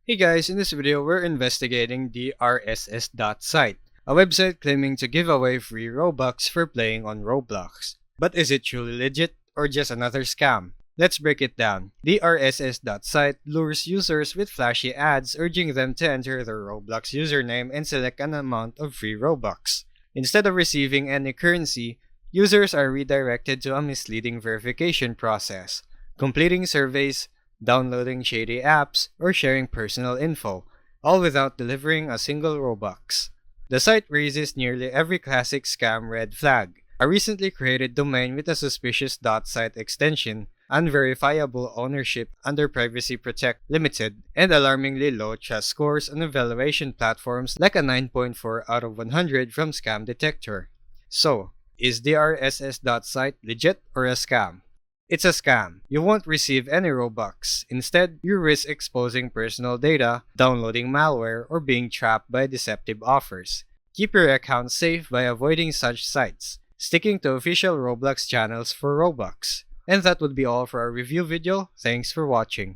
Hey guys, in this video we're investigating drss.site, a website claiming to give away free Robux for playing on Roblox. But is it truly legit or just another scam? Let's break it down. drss.site lures users with flashy ads urging them to enter their Roblox username and select an amount of free Robux. Instead of receiving any currency, users are redirected to a misleading verification process, completing surveys, downloading shady apps, or sharing personal info, all without delivering a single Robux. The site raises nearly every classic scam red flag: a recently created domain with a suspicious .site extension, unverifiable ownership under Privacy Protect Limited, and alarmingly low trust scores on evaluation platforms like a 9.4 out of 100 from Scam Detector. So, is drss.site legit or a scam? It's a scam. You won't receive any Robux. Instead, you risk exposing personal data, downloading malware, or being trapped by deceptive offers. Keep your account safe by avoiding such sites, sticking to official Roblox channels for Robux. And that would be all for our review video. Thanks for watching.